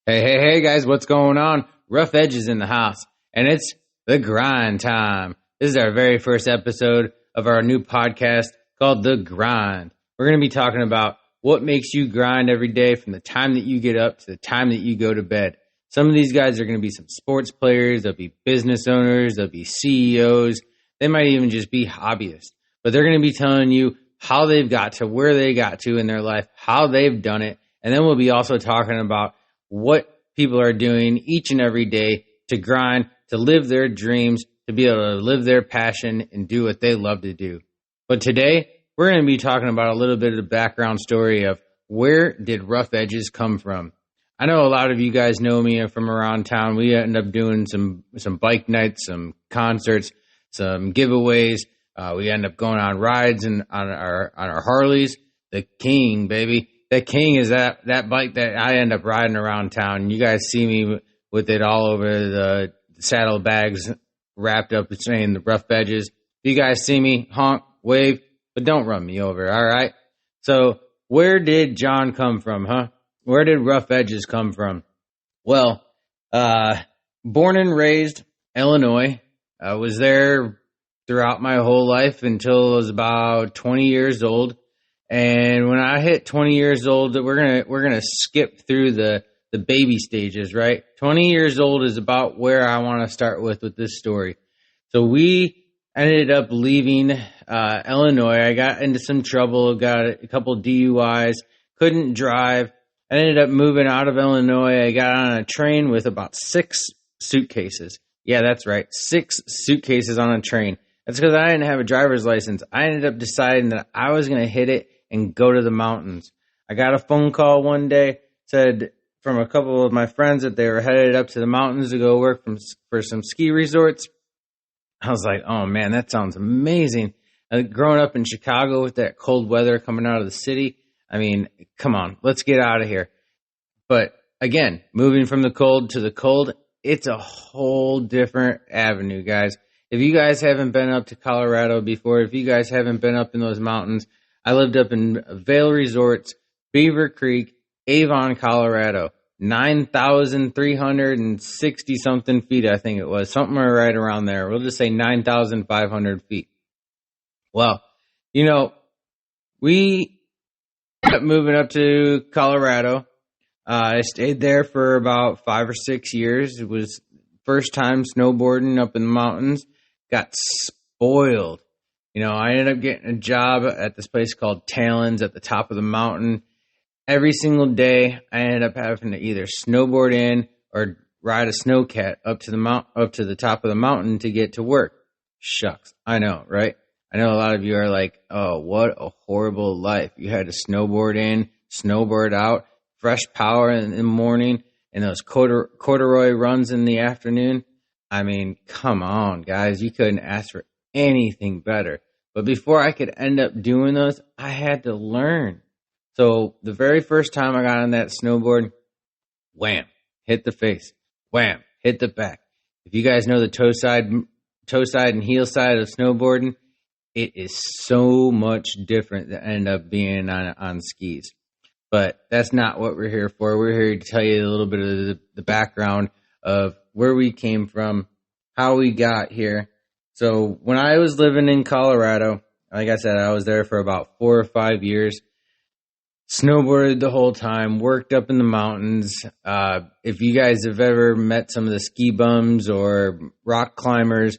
Hey, guys, what's going on? Rough Edges in the house, and it's the grind time. This is our very first episode of our new podcast called The Grind. We're going to be talking about what makes you grind every day from the time that you get up to the time that you go to bed. Some of these guys are going to be some sports players, they'll be business owners, they'll be CEOs, they might even just be hobbyists. But they're going to be telling you how they've got to where they got to in their life, how they've done it, and then we'll be also talking about what people are doing each and every day to grind, to live their dreams, to be able to live their passion and do what they love to do. But today, we're going to be talking about a little bit of the background story of where did Rough Edges come from. I know a lot of you guys know me from around town. We end up doing some bike nights, some concerts, some giveaways. We end up going on rides and on our Harleys. The King, baby. The King is that bike that I end up riding around town. You guys see me with it all over the saddlebags wrapped up saying the Rough Edges. If you guys see me, honk, wave, but don't run me over, all right? So where did John come from, huh? Where did Rough Edges come from? Well, born and raised Illinois. I was there throughout my whole life until I was about 20 years old. And when I hit 20 years old, we're gonna skip through the baby stages, right? 20 years old is about where I want to start with this story. So we ended up leaving Illinois. I got into some trouble, got a couple DUIs, couldn't drive. I ended up moving out of Illinois. I got on a train with about 6 suitcases. Yeah, that's right, 6 suitcases on a train. That's because I didn't have a driver's license. I ended up deciding that I was going to hit it and go to the mountains. I got a phone call one day, said from a couple of my friends that they were headed up to the mountains to go work for some ski resorts. I was like, oh man, that sounds amazing. Growing up in Chicago with that cold weather coming out of the city, I mean, come on, let's get out of here. But again, moving from the cold to the cold, it's a whole different avenue, guys. If you guys haven't been up to Colorado before, if you guys haven't been up in those mountains, I lived up in Vail Resorts, Beaver Creek, Avon, Colorado, 9,360 something feet, I think it was, something right around there. We'll just say 9,500 feet. Well, we ended up moving up to Colorado. I stayed there for about 5 or 6 years. It was first time snowboarding up in the mountains. Got spoiled. I ended up getting a job at this place called Talons at the top of the mountain. Every single day, I ended up having to either snowboard in or ride a snowcat up to the top of the mountain to get to work. Shucks, I know, right? I know a lot of you are like, "Oh, what a horrible life! You had to snowboard in, snowboard out, fresh power in the morning, and those corduroy runs in the afternoon." I mean, come on, guys. You couldn't ask for anything better. But before I could end up doing those, I had to learn. So the very first time I got on that snowboard, wham, hit the face. Wham, hit the back. If you guys know the toe side and heel side of snowboarding, it is so much different than end up being on skis. But that's not what we're here for. We're here to tell you a little bit of the background of where we came from, how we got here. So when I was living in Colorado, like I said, I was there for about 4 or 5 years, snowboarded the whole time, worked up in the mountains. If you guys have ever met some of the ski bums or rock climbers,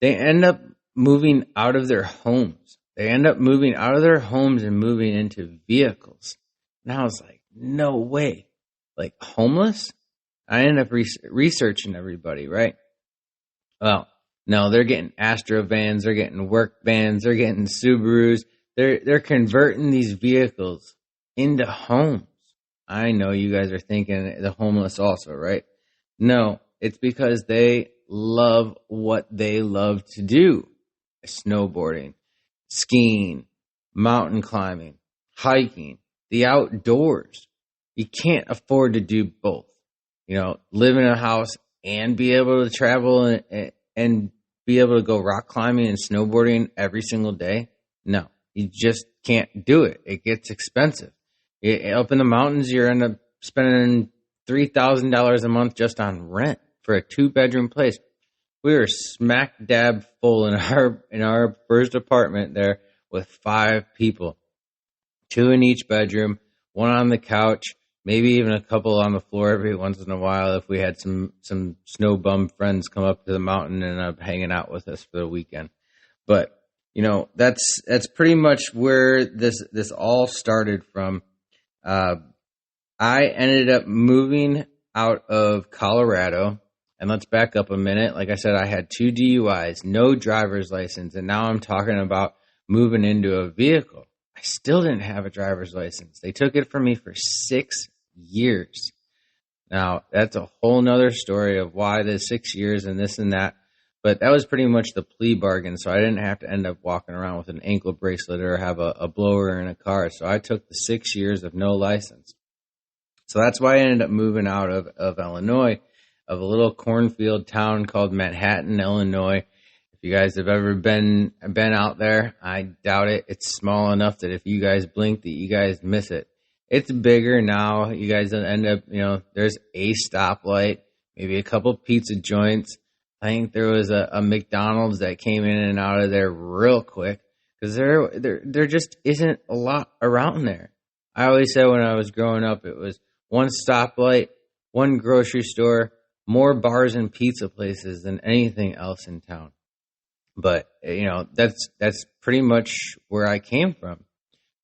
they end up moving out of their homes. They end up moving out of their homes and moving into vehicles. And I was like, no way. Like homeless? I ended up researching everybody, right? Well, no, they're getting Astro vans, they're getting work vans, they're getting Subarus. They're converting these vehicles into homes. I know you guys are thinking the homeless also, right? No, it's because they love what they love to do. Snowboarding, skiing, mountain climbing, hiking, the outdoors. You can't afford to do both. Live in a house and be able to travel and be able to go rock climbing and snowboarding every single day. No, you just can't do it. It gets expensive. Up in the mountains, you end up spending $3,000 a month just on rent for a 2-bedroom place. We were smack dab full in our first apartment there with 5 people, 2 in each bedroom, 1 on the couch, maybe even a couple on the floor every once in a while if we had some snow bum friends come up to the mountain and end up hanging out with us for the weekend. But that's pretty much where this all started from. I ended up moving out of Colorado, and let's back up a minute. Like I said, I had 2 DUIs, no driver's license, and now I'm talking about moving into a vehicle. I still didn't have a driver's license. They took it from me for 6 years. Now, that's a whole nother story of why the 6 years and this and that. But that was pretty much the plea bargain, so I didn't have to end up walking around with an ankle bracelet or have a blower in a car. So I took the 6 years of no license. So that's why I ended up moving out of Illinois, of a little cornfield town called Manhattan, Illinois. If you guys have ever been out there, I doubt it. It's small enough that if you guys blink, that you guys miss it. It's bigger now. You guys end up, there's a stoplight, maybe a couple pizza joints. I think there was a McDonald's that came in and out of there real quick because there just isn't a lot around there. I always said when I was growing up, it was 1 stoplight, 1 grocery store, more bars and pizza places than anything else in town. But, that's pretty much where I came from.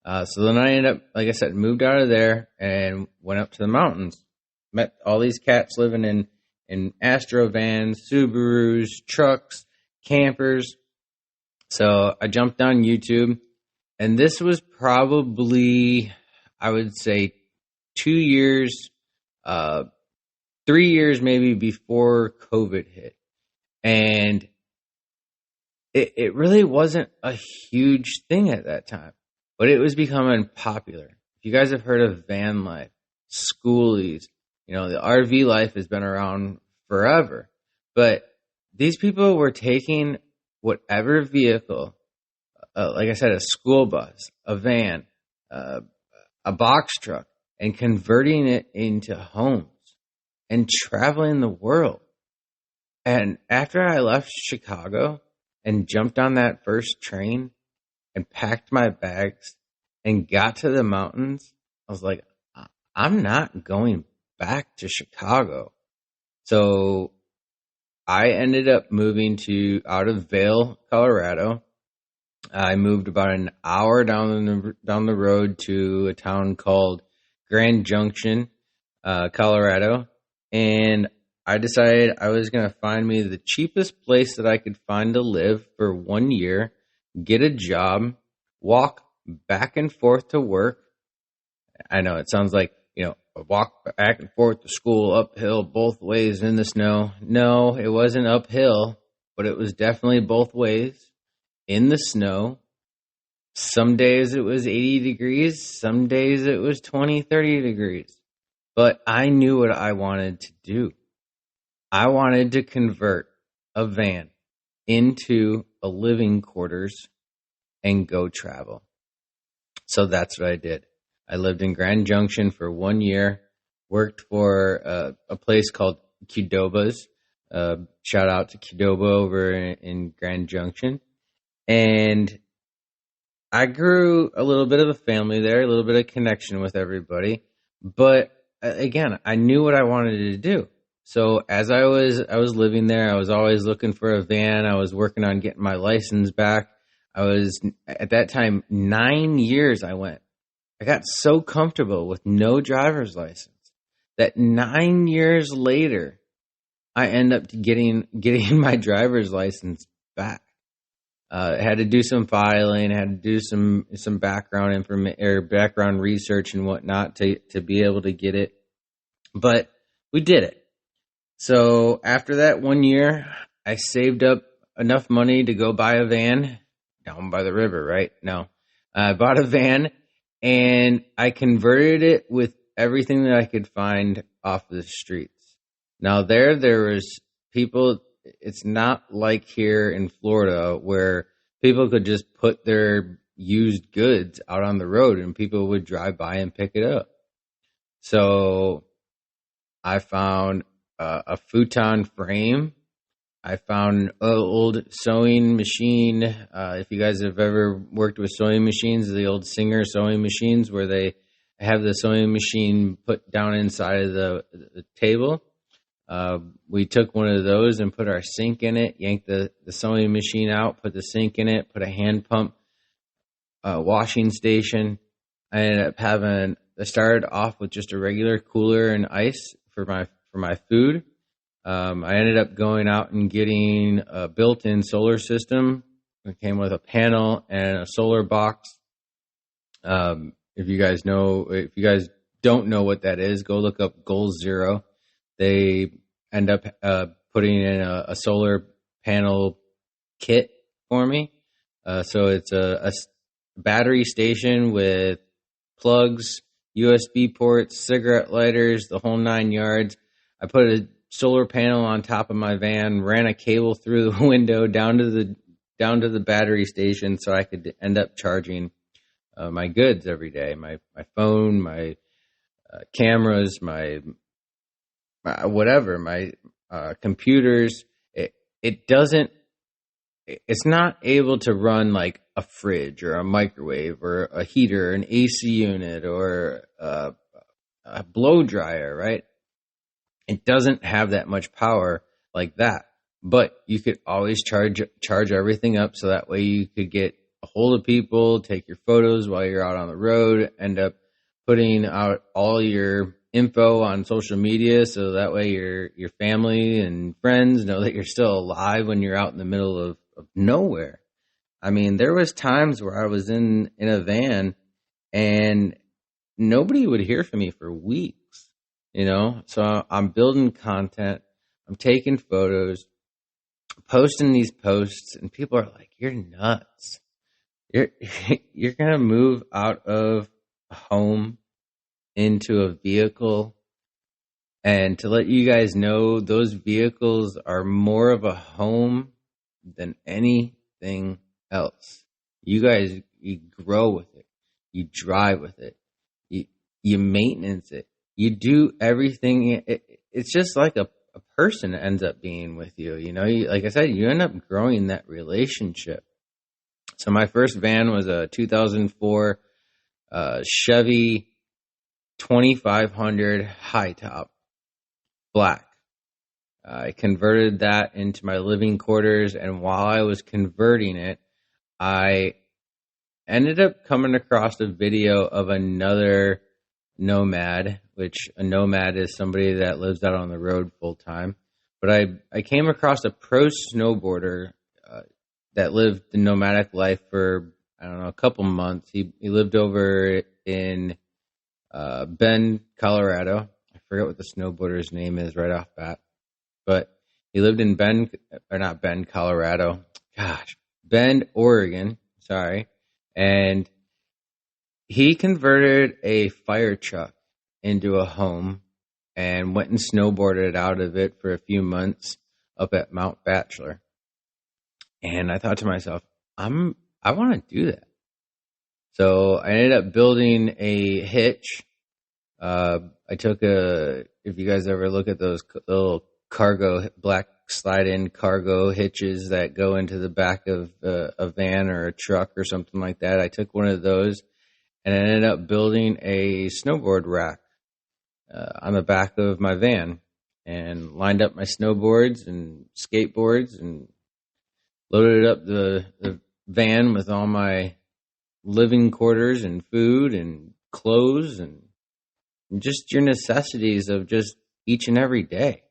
So then I ended up, like I said, moved out of there and went up to the mountains. Met all these cats living in Astro vans, Subarus, trucks, campers. So I jumped on YouTube, and this was probably, I would say, 2 years, 3 years maybe before COVID hit. And it really wasn't a huge thing at that time, but it was becoming popular. If you guys have heard of van life, schoolies, the RV life has been around forever. But these people were taking whatever vehicle, like I said, a school bus, a van, a box truck, and converting it into homes and traveling the world. And after I left Chicago and jumped on that first train and packed my bags and got to the mountains, I was like, I'm not going back to Chicago. So I ended up moving out of Vail, Colorado. I moved about an hour down the road to a town called Grand Junction, Colorado, and I decided I was going to find me the cheapest place that I could find to live for 1 year, get a job, walk back and forth to work. I know it sounds like, walk back and forth to school, uphill, both ways in the snow. No, it wasn't uphill, but it was definitely both ways in the snow. Some days it was 80 degrees. Some days it was 20, 30 degrees. But I knew what I wanted to do. I wanted to convert a van into a living quarters and go travel. So that's what I did. I lived in Grand Junction for 1 year, worked for a place called Qdoba's. Shout out to Qdoba over in Grand Junction. And I grew a little bit of a family there, a little bit of connection with everybody. But again, I knew what I wanted to do. So as I was living there, I was always looking for a van. I was working on getting my license back. I was, at that time, 9 years I went. I got so comfortable with no driver's license that 9 years later, I end up getting my driver's license back. I had to do some filing, had to do some background background research and whatnot to be able to get it. But we did it. So after that 1 year, I saved up enough money to go buy a van down by the river, right? No, I bought a van and I converted it with everything that I could find off the streets. Now there was people. It's not like here in Florida where people could just put their used goods out on the road and people would drive by and pick it up. So I found a futon frame. I found an old sewing machine. If you guys have ever worked with sewing machines, the old Singer sewing machines where they have the sewing machine put down inside of the table. We took one of those and put our sink in it, yanked the sewing machine out, put the sink in it, put a hand pump washing station. I started off with just a regular cooler and ice for my food. I ended up going out and getting a built-in solar system. It came with a panel and a solar box. If you guys don't know what that is, go look up Goal Zero. They end up putting in a solar panel kit for me. So it's a battery station with plugs, USB ports, cigarette lighters, the whole 9 yards. I put a solar panel on top of my van, ran a cable through the window down to the battery station so I could end up charging my goods every day, my phone, my cameras, my whatever, my computers. It's not able to run like a fridge or a microwave or a heater, an AC unit, or a blow dryer, right? It doesn't have that much power like that, but you could always charge everything up so that way you could get a hold of people, take your photos while you're out on the road, end up putting out all your info on social media so that way your family and friends know that you're still alive when you're out in the middle of nowhere. I mean, there was times where I was in a van and nobody would hear from me for weeks. So I'm building content, I'm taking photos, posting these posts, and people are like, "You're nuts. You're going to move out of a home into a vehicle." And to let you guys know, those vehicles are more of a home than anything else. You guys, you grow with it. You drive with it. You maintenance it. You do everything. It's just like a person ends up being with you. Like I said, you end up growing that relationship. So my first van was a 2004 Chevy 2500 high top, black. I converted that into my living quarters, and while I was converting it, I ended up coming across a video of another nomad, which a nomad is somebody that lives out on the road full time. But I came across a pro snowboarder that lived the nomadic life for, I don't know, a couple months. He lived over in Bend, Colorado. I forget what the snowboarder's name is right off bat. But he lived in Bend, Colorado. Bend, Oregon. Sorry. And he converted a fire truck into a home and went and snowboarded out of it for a few months up at Mount Bachelor. And I thought to myself, I want to do that. So I ended up building a hitch. I took if you guys ever look at those little black slide-in cargo hitches that go into the back of a van or a truck or something like that, I took one of those and I ended up building a snowboard rack on the back of my van and lined up my snowboards and skateboards and loaded up the van with all my living quarters and food and clothes and just your necessities of just each and every day.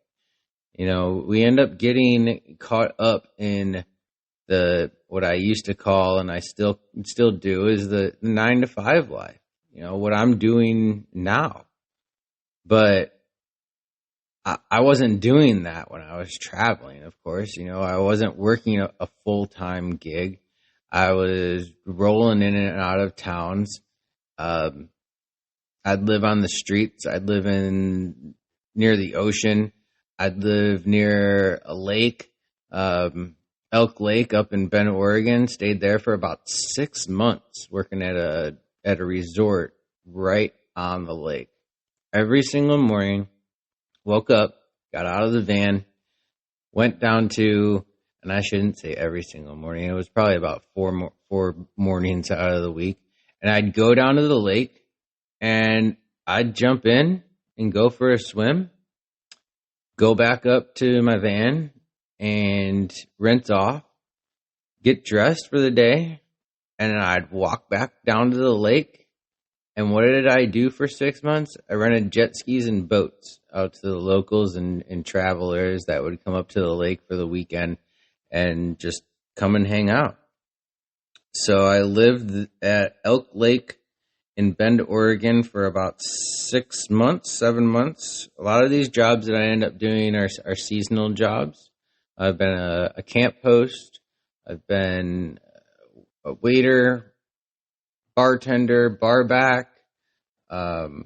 We end up getting caught up in what I used to call, and I still do, is the 9 to 5 life. What I'm doing now. But I wasn't doing that when I was traveling, of course. I wasn't working a full-time gig. I was rolling in and out of towns. I'd live on the streets. I'd live near the ocean. I'd live near a lake, Elk Lake up in Bend, Oregon. Stayed there for about 6 months working at a resort right on the lake. Every single morning, Woke up, got out of the van, went down to, and I shouldn't say every single morning. It was probably about four mornings out of the week. And I'd go down to the lake and I'd jump in and go for a swim, go back up to my van and rinse off, get dressed for the day, and then I'd walk back down to the lake. And what did I do for 6 months? I rented jet skis and boats out to the locals and travelers that would come up to the lake for the weekend and just come and hang out. So I lived at Elk Lake in Bend, Oregon for about 6 months, 7 months. A lot of these jobs that I end up doing are seasonal jobs. I've been a camp host. I've been a waiter, bartender, barback. I've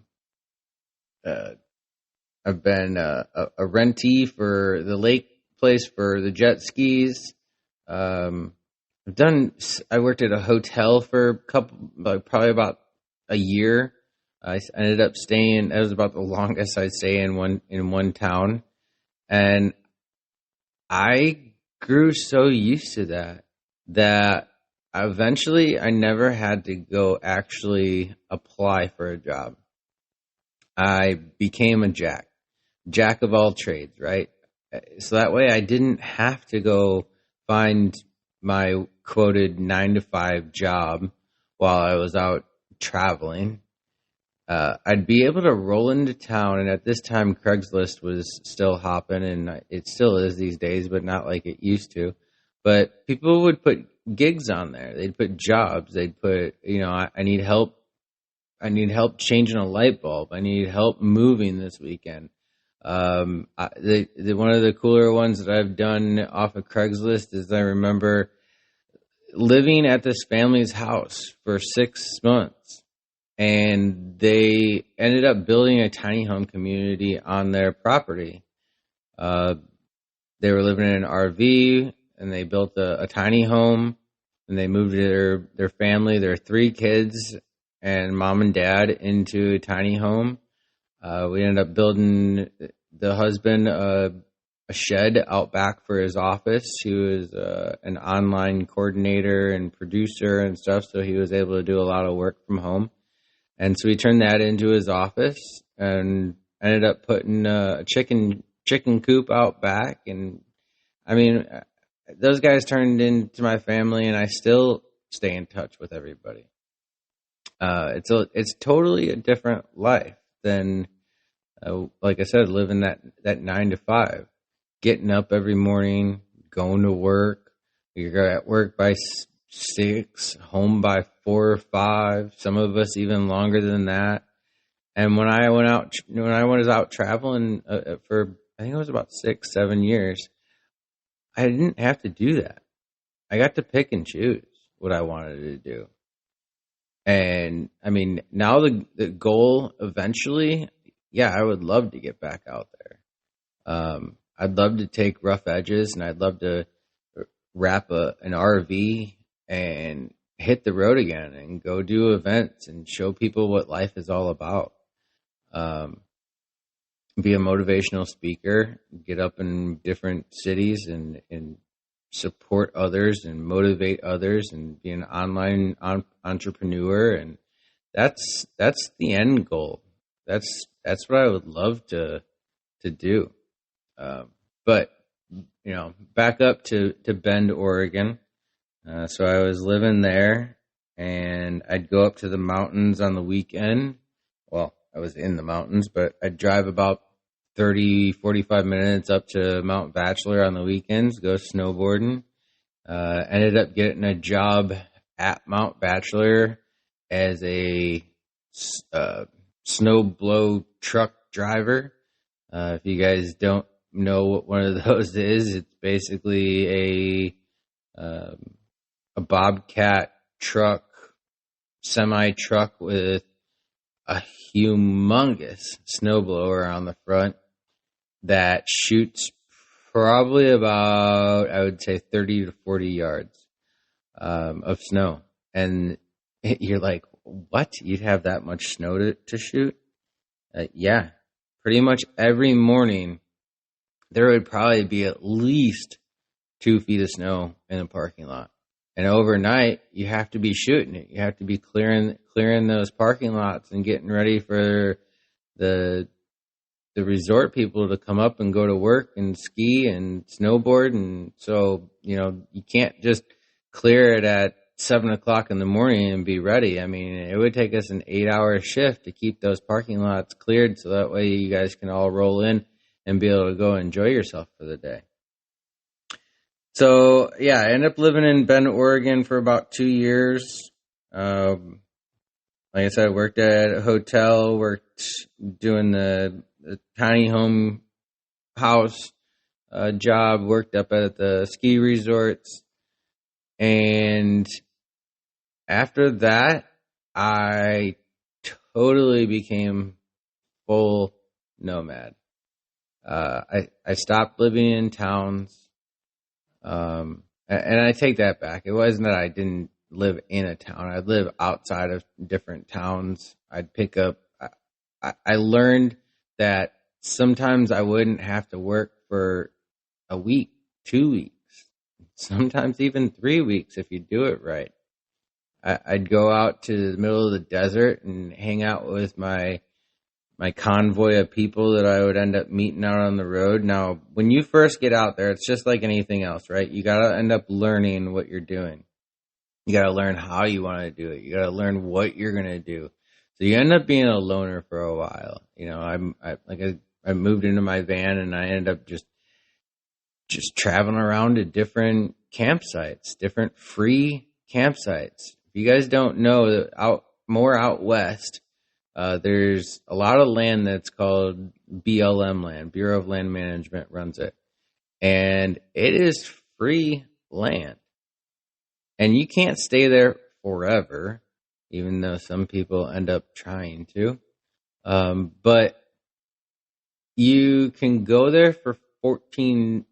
been a rentee for the lake place for the jet skis. I worked at a hotel for probably about a year. I ended up staying. That was about the longest I'd stay in one town, and I grew so used to that eventually I never had to go actually apply for a job. I became a jack of all trades, right? So that way I didn't have to go find my quoted 9-to-5 job while I was out traveling. I'd be able to roll into town, and at this time Craigslist was still hopping, and it still is these days, but not like it used to. But people would put gigs on there. They'd put jobs. They'd put, I need help. I need help changing a light bulb. I need help moving this weekend. One of the cooler ones that I've done off of Craigslist is I remember living at this family's house for 6 months, and they ended up building a tiny home community on their property. They were living in an RV, and they built a tiny home, and they moved their family, their 3 kids, and mom and dad into a tiny home. We ended up building the husband a shed out back for his office. He was an online coordinator and producer and stuff, so he was able to do a lot of work from home. And so we turned that into his office and ended up putting a chicken coop out back. And I mean, those guys turned into my family, and I still stay in touch with everybody. It's totally a different life than, like I said, living that 9-to-5, getting up every morning, going to work. You're at work by 6, home by 4 or 5. Some of us even longer than that. And when I was out traveling for, I think it was about 6-7 years, I didn't have to do that. I got to pick and choose what I wanted to do. And I mean, now the goal eventually, I would love to get back out there. I'd love to take rough edges, and I'd love to wrap an RV and hit the road again and go do events and show people what life is all about. Be a motivational speaker, get up in different cities and support others and motivate others, and be an online entrepreneur. And that's the end goal. That's what I would love to do. But back up to Bend, Oregon. So I was living there, and I'd go up to the mountains on the weekend. Well, I was in the mountains, but I'd drive about 30-45 minutes up to Mount Bachelor on the weekends, go snowboarding. Ended up getting a job at Mount Bachelor as a snow blow truck driver. If you guys don't know what one of those is, it's basically a Bobcat truck, semi truck with a humongous snowblower on the front that shoots probably about, I would say, 30 to 40 yards of snow. And you're like, what? You'd have that much snow to shoot? Yeah, pretty much every morning, there would probably be at least 2 feet of snow in the parking lot. And overnight, you have to be shooting it. You have to be clearing those parking lots and getting ready for the resort people to come up and go to work and ski and snowboard. And so, you can't just clear it at 7:00 in the morning and be ready. I mean, it would take us an 8-hour shift to keep those parking lots cleared so that way you guys can all roll in and be able to go enjoy yourself for the day. So, yeah, I ended up living in Bend, Oregon for about 2 years. Like I said, I worked at a hotel, worked doing the tiny home house job, worked up at the ski resorts. And after that, I totally became full nomad. I stopped living in towns. And I take that back. It wasn't that I didn't live in a town. I'd live outside of different towns. I'd pick up. I learned that sometimes I wouldn't have to work for a week, 2 weeks, sometimes even 3 weeks if you do it right. I'd go out to the middle of the desert and hang out with my convoy of people that I would end up meeting out on the road. Now, when you first get out there, it's just like anything else, right? You got to end up learning what you're doing. You got to learn how you want to do it. You got to learn what you're going to do. So you end up being a loner for a while. I moved into my van and I ended up just traveling around to different campsites, different free campsites. If you guys don't know, out west, there's a lot of land that's called BLM land. Bureau of Land Management runs it. And it is free land. And you can't stay there forever, even though some people end up trying to. But you can go there for 14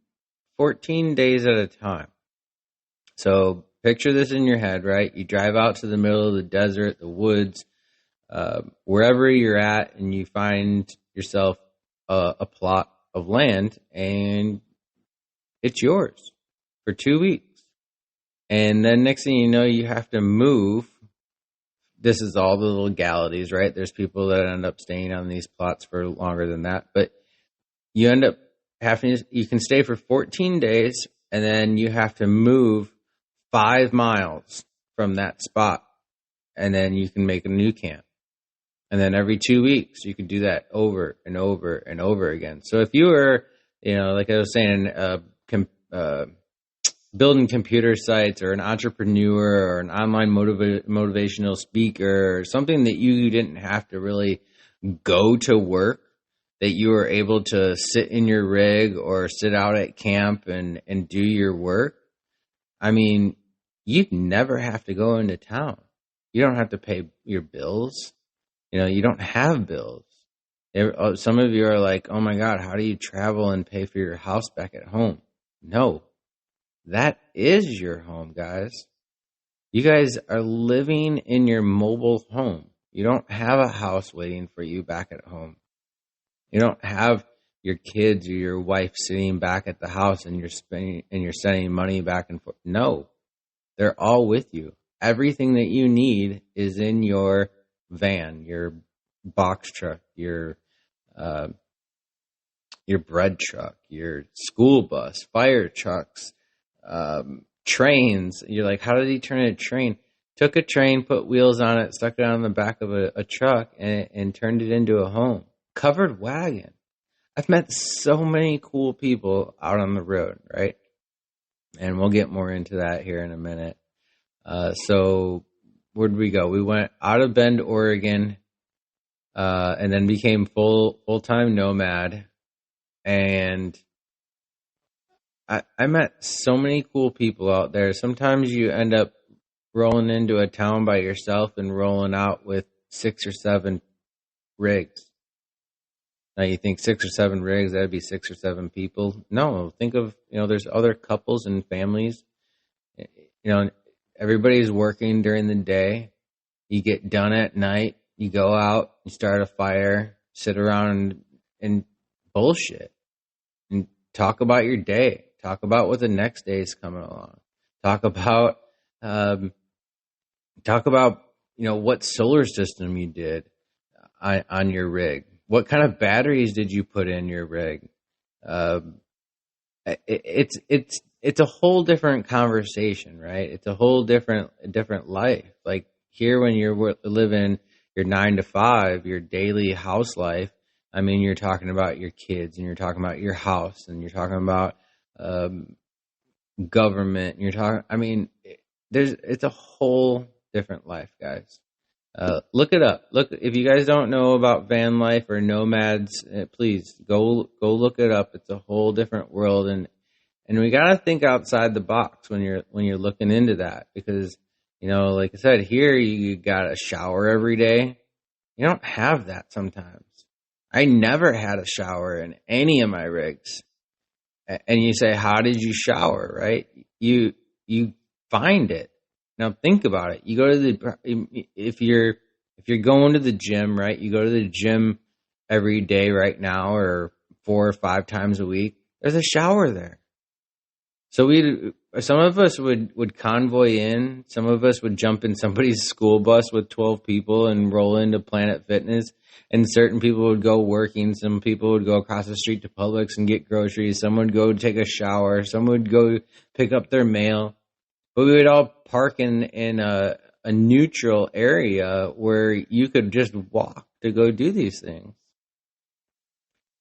days at a time. So picture this in your head, right? You drive out to the middle of the desert, the woods, wherever you're at, and you find yourself a plot of land, and it's yours for 2 weeks. And then next thing you know, you have to move. This is all the legalities, right? There's people that end up staying on these plots for longer than that, but you end up you can stay for 14 days, and then you have to move 5 miles from that spot, and then you can make a new camp. And then every 2 weeks, you could do that over and over and over again. So if you were, like I was saying, building computer sites or an entrepreneur or an online motivational speaker or something that you didn't have to really go to work, that you were able to sit in your rig or sit out at camp and do your work, I mean, you'd never have to go into town. You don't have to pay your bills. You don't have bills. Some of you are like, oh my God, how do you travel and pay for your house back at home? No, that is your home, guys. You guys are living in your mobile home. You don't have a house waiting for you back at home. You don't have your kids or your wife sitting back at the house and you're sending money back and forth. No, they're all with you. Everything that you need is in your van, your box truck, your bread truck, your school bus, fire trucks, trains. You're like, how did he turn a train? Took a train, put wheels on it, stuck it on the back of a truck, and turned it into a home. Covered wagon. I've met so many cool people out on the road, right? And we'll get more into that here in a minute. So where did we go? We went out of Bend, Oregon, and then became full-time nomad. And I met so many cool people out there. Sometimes you end up rolling into a town by yourself and rolling out with 6 or 7 rigs. Now you think 6 or 7 rigs, that'd be 6 or 7 people. No, think of, there's other couples and families. Everybody's working during the day. You get done at night. You go out, you start a fire, sit around and bullshit, and talk about your day. Talk about what the next day is coming along. Talk about what solar system you did on your rig. What kind of batteries did you put in your rig? It's a whole different conversation, right? It's a whole different life. Like here, when you're living your 9 to 5, your daily house life. I mean, you're talking about your kids, and you're talking about your house, and you're talking about government. You're talking. I mean, it's a whole different life, guys. Look it up. Look, if you guys don't know about van life or nomads, please go look it up. It's a whole different world, and we gotta think outside the box when you're looking into that, because like I said, here you got a shower every day. You don't have that sometimes. I never had a shower in any of my rigs. And you say, how did you shower, right? You find it. Now think about it. You go to if you're going to the gym, right? You go to the gym every day right now, or 4 or 5 times a week. There's a shower there. So some of us would convoy in. Some of us would jump in somebody's school bus with 12 people and roll into Planet Fitness. And certain people would go working. Some people would go across the street to Publix and get groceries. Some would go take a shower. Some would go pick up their mail. But we would all park in a neutral area where you could just walk to go do these things.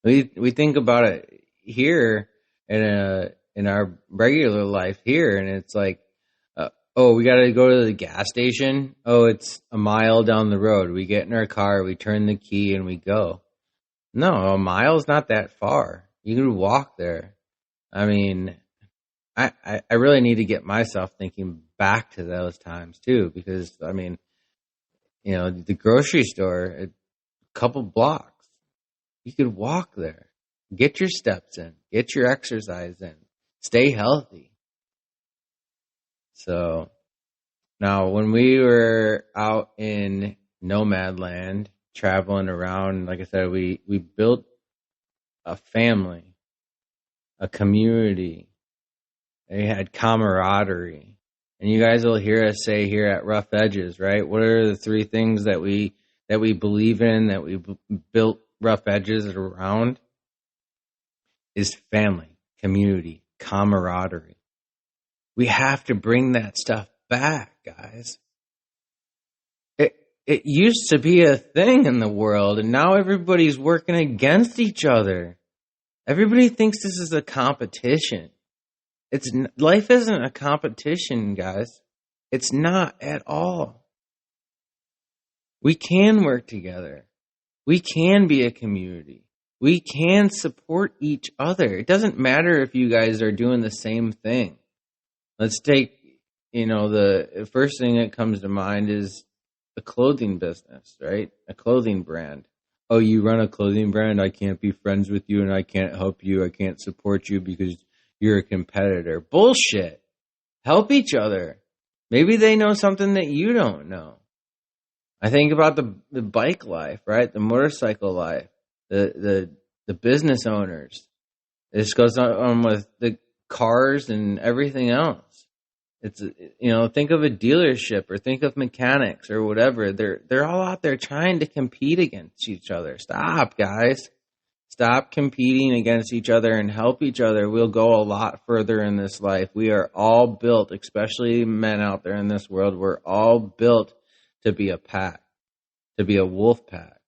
We think about it here in our regular life here, and it's like, we got to go to the gas station. Oh, it's a mile down the road. We get in our car, we turn the key, and we go. No, a mile's not that far. You can walk there. I mean, I really need to get myself thinking back to those times too, because I mean, the grocery store, a couple blocks, you could walk there, get your steps in, get your exercise in, stay healthy. So now when we were out in nomad land, traveling around, like I said, we built a family, a community. They had camaraderie. And you guys will hear us say here at Rough Edges, right? What are the 3 things that we believe in, that we built Rough Edges around? Is family, community, camaraderie. We have to bring that stuff back, guys. It used to be a thing in the world, and now everybody's working against each other. Everybody thinks this is a competition. Life isn't a competition, guys. It's not at all. We can work together. We can be a community. We can support each other. It doesn't matter if you guys are doing the same thing. Let's take, the first thing that comes to mind is a clothing business, right? A clothing brand. Oh, you run a clothing brand? I can't be friends with you, and I can't help you. I can't support you because you're a competitor. Bullshit. Help each other. Maybe they know something that you don't know. I think about the bike life, right? The motorcycle life, the business owners. This goes on with the cars and everything else. It's, think of a dealership, or think of mechanics or whatever. They're all out there trying to compete against each other. Stop, guys. Stop competing against each other and help each other. We'll go a lot further in this life. We are all built, especially men out there in this world, we're all built to be a pack, to be a wolf pack.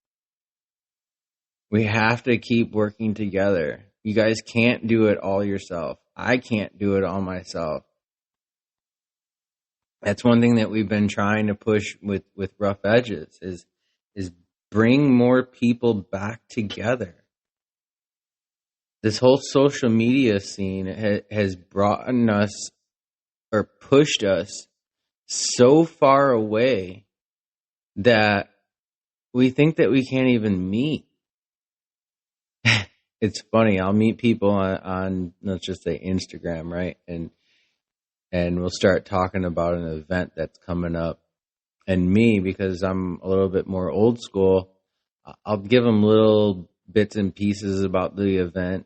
We have to keep working together. You guys can't do it all yourself. I can't do it all myself. That's one thing that we've been trying to push with Rough Edges is bring more people back together. This whole social media scene has brought us, or pushed us, so far away that we think that we can't even meet. It's funny. I'll meet people on let's just say Instagram, right? And we'll start talking about an event that's coming up. And me, because I'm a little bit more old school, I'll give them little bits and pieces about the event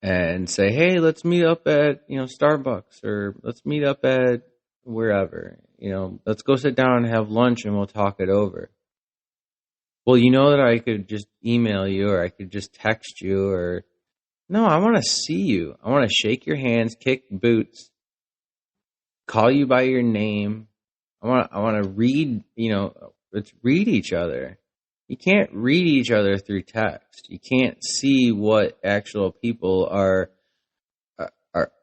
and say, hey, let's meet up at, Starbucks, or let's meet up at wherever, let's go sit down and have lunch and we'll talk it over. Well, you know that I could just email you, or I could just text you, or no, I want to see you. I want to shake your hands, kick boots, call you by your name. I want to read, let's read each other. You can't read each other through text. You can't see what actual people are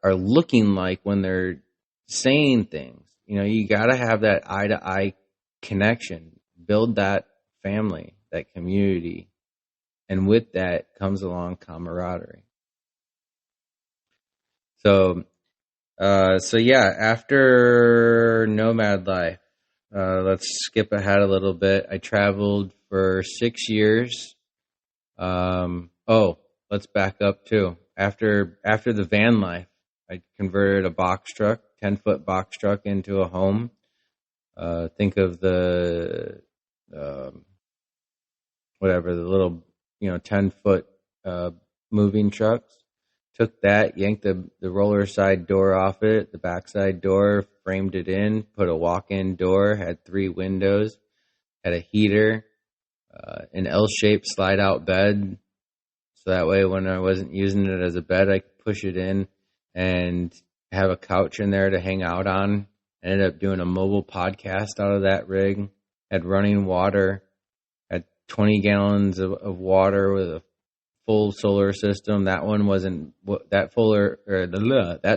looking like when they're saying things. You got to have that eye-to-eye connection, build that family, that community, and with that comes along camaraderie. So yeah, after nomad life, let's skip ahead a little bit. I traveled for 6 years. Let's back up too. After the van life, I converted a box truck, 10-foot box truck, into a home. Think of the the little 10-foot moving trucks. Took that, yanked the roller side door off it, the backside door, framed it in, put a walk-in door, had 3 windows, had a heater, an L-shaped slide-out bed, so that way when I wasn't using it as a bed, I could push it in and have a couch in there to hang out on. I ended up doing a mobile podcast out of that rig, had running water, had 20 gallons of water with a full solar system. That one wasn't, that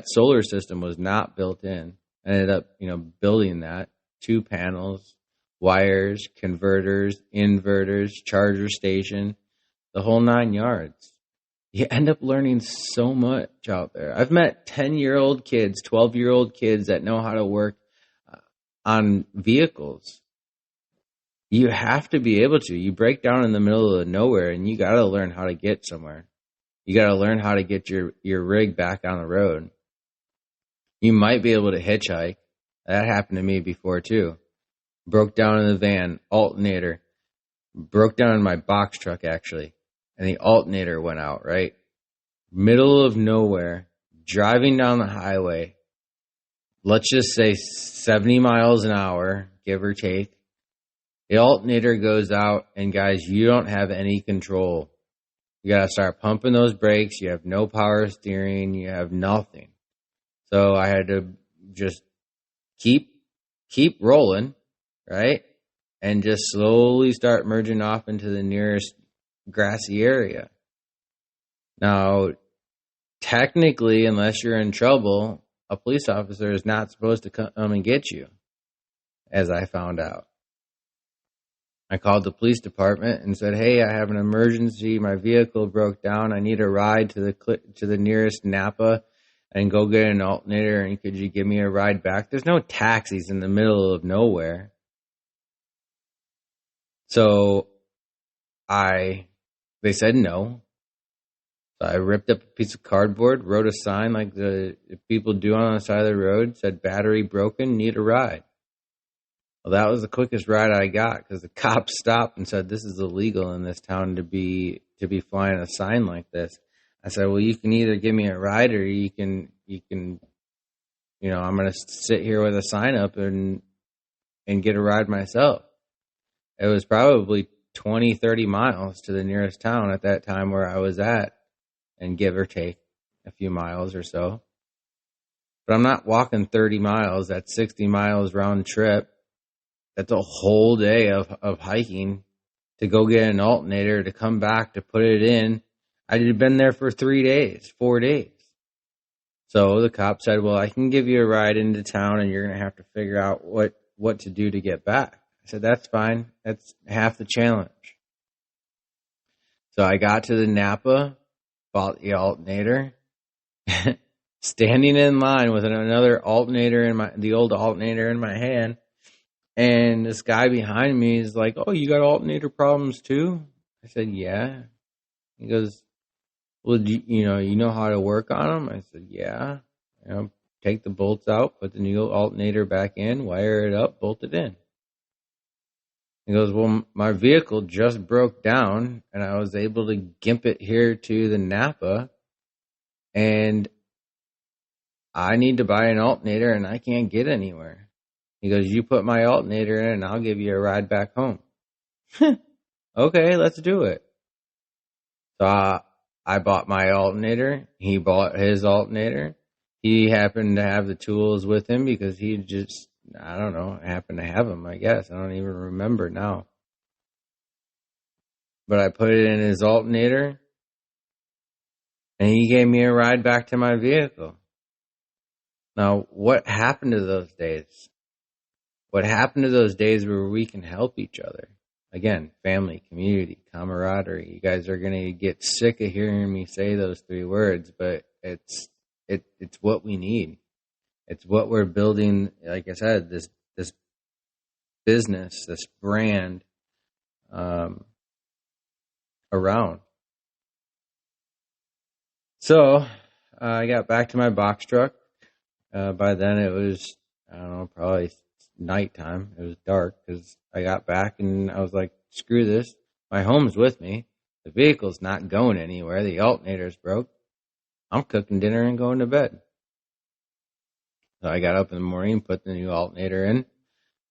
solar system was not built in. I ended up, building that, 2 panels, wires, converters, inverters, charger station, the whole 9 yards. You end up learning so much out there. I've met 10-year-old kids, 12-year-old kids that know how to work on vehicles. You have to be able to. You break down in the middle of nowhere and you got to learn how to get somewhere. You got to learn how to get your rig back on the road. You might be able to hitchhike. That happened to me before too. Broke down in the van, alternator. Broke down in my box truck actually. And the alternator went out, right? Middle of nowhere, driving down the highway. Let's just say 70 miles an hour, give or take. The alternator goes out, and guys, you don't have any control. You got to start pumping those brakes. You have no power steering. You have nothing. So I had to just keep rolling, right? And just slowly start merging off into the nearest grassy area. Now, technically, unless you're in trouble, a police officer is not supposed to come and get you, as I found out. I called the police department and said, hey, I have an emergency. My vehicle broke down. I need a ride to the nearest Napa and go get an alternator. And could you give me a ride back? There's no taxis in the middle of nowhere. So they said no. So I ripped up a piece of cardboard, wrote a sign like the people do on the side of the road, said battery broken, need a ride. Well, that was the quickest ride I got because the cops stopped and said, this is illegal in this town to be flying a sign like this. I said, well, you can either give me a ride or you can, I'm going to sit here with a sign up and get a ride myself. It was probably 20, 30 miles to the nearest town at that time where I was at, and give or take a few miles or so. But I'm not walking 30 miles. That's 60 miles round trip. That's a whole day of hiking to go get an alternator, to come back, to put it in. I had been there for 4 days. So the cop said, well, I can give you a ride into town and you're going to have to figure out what to do to get back. I said, that's fine. That's half the challenge. So I got to the Napa, bought the alternator, standing in line with another alternator the old alternator in my hand. And this guy behind me is like, oh, you got alternator problems too? I said, yeah. He goes, well, you know how to work on them? I said, yeah. Take the bolts out, put the new alternator back in, wire it up, bolt it in. He goes, well, my vehicle just broke down and I was able to gimp it here to the Napa and I need to buy an alternator and I can't get anywhere. He goes, you put my alternator in and I'll give you a ride back home. Okay, let's do it. So I bought my alternator. He bought his alternator. He happened to have the tools with him because he just, I don't know, happened to have them, I guess. I don't even remember now. But I put it in his alternator, and he gave me a ride back to my vehicle. Now, what happened to those days? What happened to those days where we can help each other? Again, family, community, camaraderie. You guys are going to get sick of hearing me say those three words, but it's what we need. It's what we're building, like I said, this business, this brand around. So I got back to my box truck. By then it was, I don't know, probably nighttime. It was dark because I got back and I was like, screw this. My home's with me. The vehicle's not going anywhere. The alternator's broke. I'm cooking dinner and going to bed. So I got up in the morning, put the new alternator in,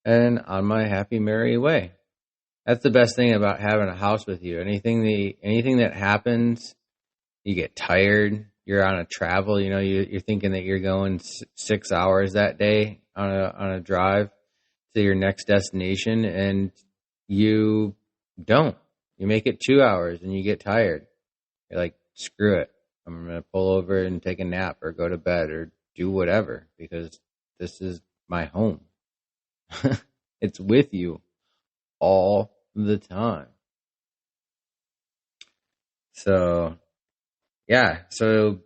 and on my happy, merry way. That's the best thing about having a house with you. Anything that happens, you get tired, you're on a travel, you're thinking that you're going 6 hours that day on a drive to your next destination, and you don't. You make it 2 hours and you get tired. You're like, screw it. I'm going to pull over and take a nap or go to bed or do whatever because this is my home. It's with you all the time. So, yeah. So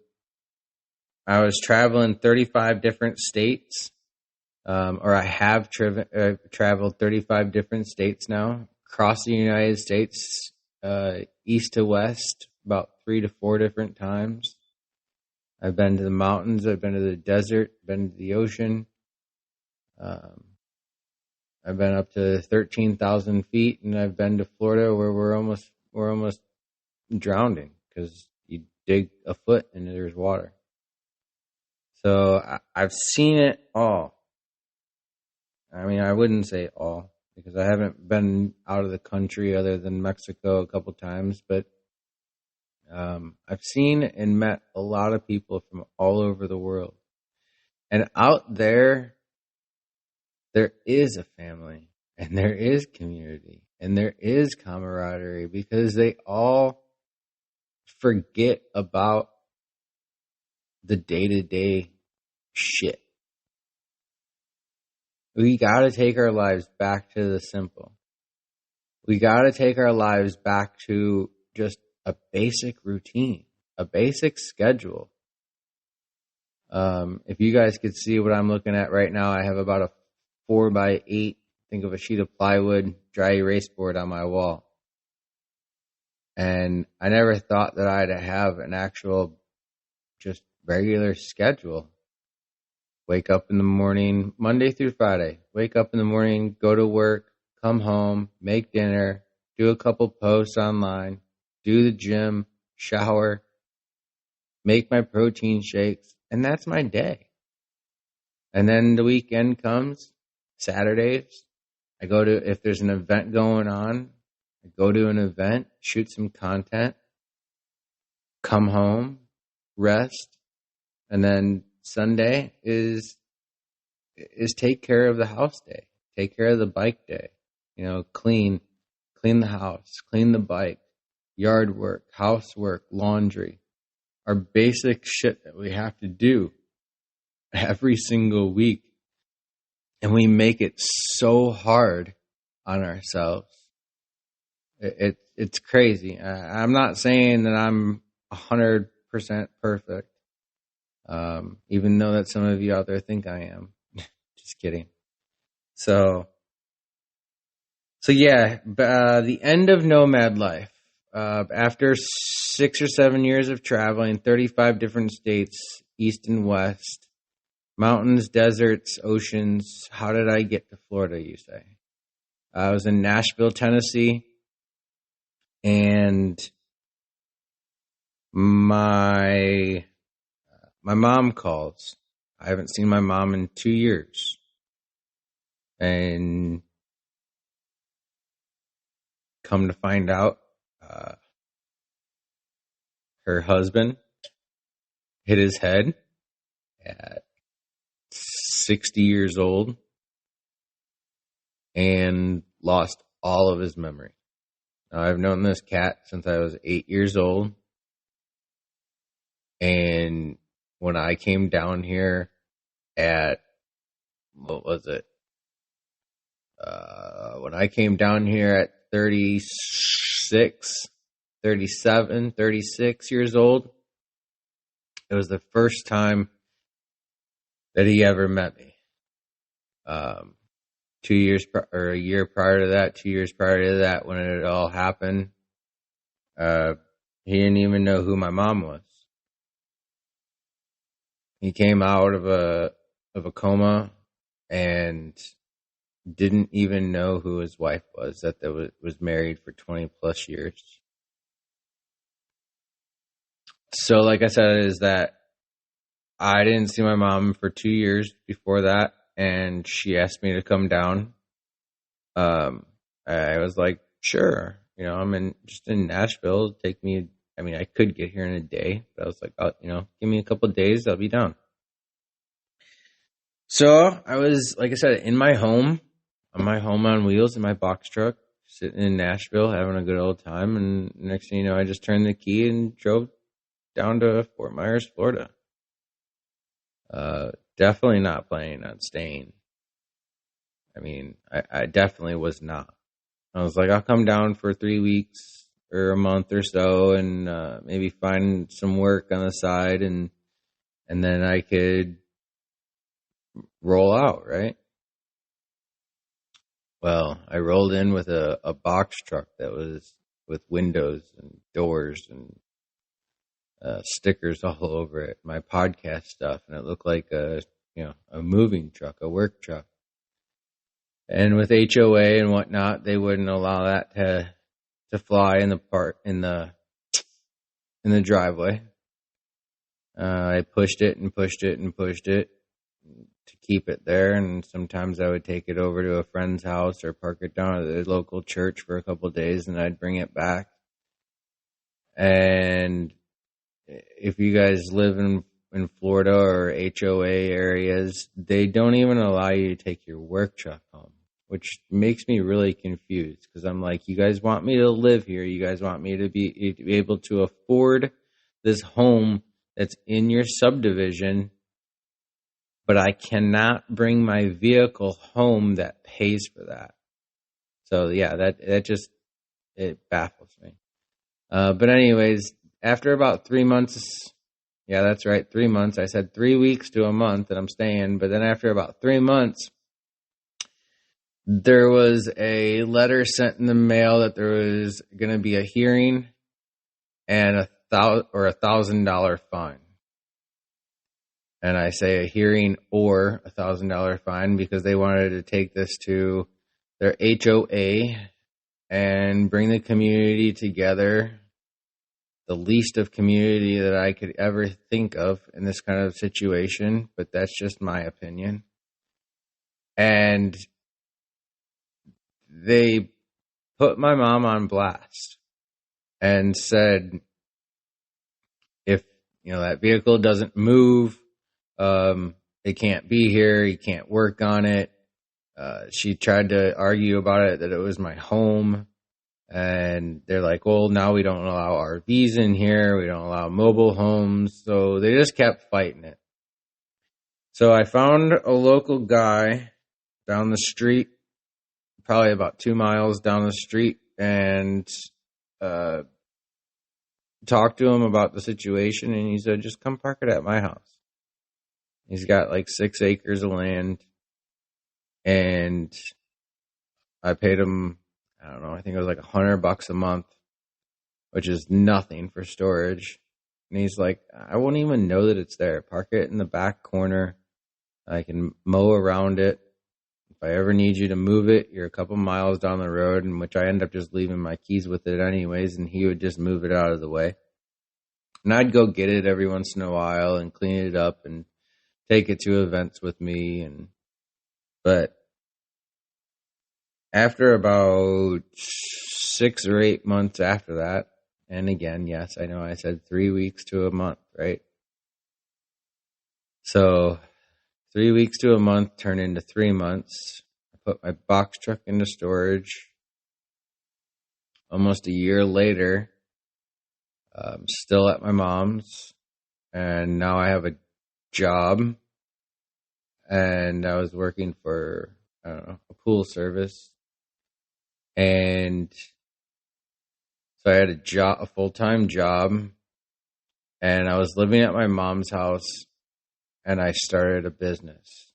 I was traveling 35 different states, or I have traveled 35 different states now across the United States, east to west, about 3 to 4 different times. I've been to the mountains, I've been to the desert, been to the ocean. I've been up to 13,000 feet, and I've been to Florida where we're almost drowning because you dig a foot and there's water. So I've seen it all. I mean, I wouldn't say all because I haven't been out of the country other than Mexico a couple times, but I've seen and met a lot of people from all over the world. And out there is a family, and there is community, and there is camaraderie because they all forget about the day-to-day shit. We got to take our lives back to the simple. We got to take our lives back to just a basic routine, a basic schedule. If you guys could see what I'm looking at right now, I have about a 4x8, think of a sheet of plywood, dry erase board on my wall. And I never thought that I'd have an actual, just regular schedule. Wake up in the morning, Monday through Friday. Wake up in the morning, go to work, come home, make dinner, do a couple posts online, do the gym, shower, make my protein shakes, and that's my day. And then the weekend comes, Saturdays, I go to, if there's an event going on, I go to an event, shoot some content, come home, rest, and then Sunday is take care of the house day, take care of the bike day, clean the house, clean the bike, yard work, housework, laundry, our basic shit that we have to do every single week. And we make it so hard on ourselves. It's crazy. I'm not saying that I'm 100% perfect, even though that some of you out there think I am. Just kidding. So yeah, the end of nomad life. After 6 or 7 years of traveling, 35 different states, east and west, mountains, deserts, oceans. How did I get to Florida, you say? I was in Nashville, Tennessee, and my mom calls. I haven't seen my mom in 2 years. And come to find out, her husband hit his head at 60 years old and lost all of his memory. Now, I've known this cat since I was 8 years old. And when I came down here at, what was it? When I came down here at 36, 37, 36 years old, it was the first time that he ever met me. 2 years or a year prior to that, 2 years prior to that, when it all happened, he didn't even know who my mom was. He came out of a coma and didn't even know who his wife was, that was married for 20 plus years. So like I said, is that I didn't see my mom for 2 years before that, and she asked me to come down. I was like, sure. I'm just in Nashville. It'll take me, I could get here in a day, but I was like, give me a couple of days, I'll be down. So I was, like I said, in my home, on my home on wheels in my box truck, sitting in Nashville, having a good old time. And next thing you know, I just turned the key and drove down to Fort Myers, Florida. Definitely not planning on staying. I definitely was not. I was like, I'll come down for 3 weeks or a month or so and maybe find some work on the side and then I could roll out, right? Well, I rolled in with a box truck that was with windows and doors and stickers all over it, my podcast stuff, and it looked like a moving truck, a work truck. And with HOA and whatnot, they wouldn't allow that to fly in the driveway. I pushed it and pushed it and pushed it to keep it there, and sometimes I would take it over to a friend's house or park it down at the local church for a couple of days, and I'd bring it back. And if you guys live in Florida or HOA areas, they don't even allow you to take your work truck home, which makes me really confused because I'm like, you guys want me to live here. You guys want me to be able to afford this home that's in your subdivision, but I cannot bring my vehicle home that pays for that. So yeah, that just, it baffles me. But anyways, after about 3 months, yeah, that's right, 3 months. I said 3 weeks to a month that I'm staying, but then after about 3 months, there was a letter sent in the mail that there was going to be a hearing and $1,000 fine. And I say a hearing or $1,000 fine because they wanted to take this to their HOA and bring the community together, the least of community that I could ever think of in this kind of situation, but that's just my opinion. And they put my mom on blast and said, if that vehicle doesn't move, it can't be here, you can't work on it. She tried to argue about it, that it was my home. And they're like, well, now we don't allow RVs in here. We don't allow mobile homes. So they just kept fighting it. So I found a local guy down the street, probably about 2 miles down the street, and talked to him about the situation. And he said, just come park it at my house. He's got like 6 acres of land. And I paid him, I don't know, I think it was like $100 a month, which is nothing for storage. And he's like, I won't even know that it's there. Park it in the back corner. I can mow around it, I ever need you to move it, you're a couple miles down the road, in which I end up just leaving my keys with it anyways, and he would just move it out of the way. And I'd go get it every once in a while and clean it up and take it to events with me. But after about 6 or 8 months after that, and again, yes, I know I said 3 weeks to a month, right? So 3 weeks to a month turned into 3 months. I put my box truck into storage. Almost a year later, I'm still at my mom's, and now I have a job, and I was working for, I don't know, a pool service. And so I had a full-time job, and I was living at my mom's house, and I started a business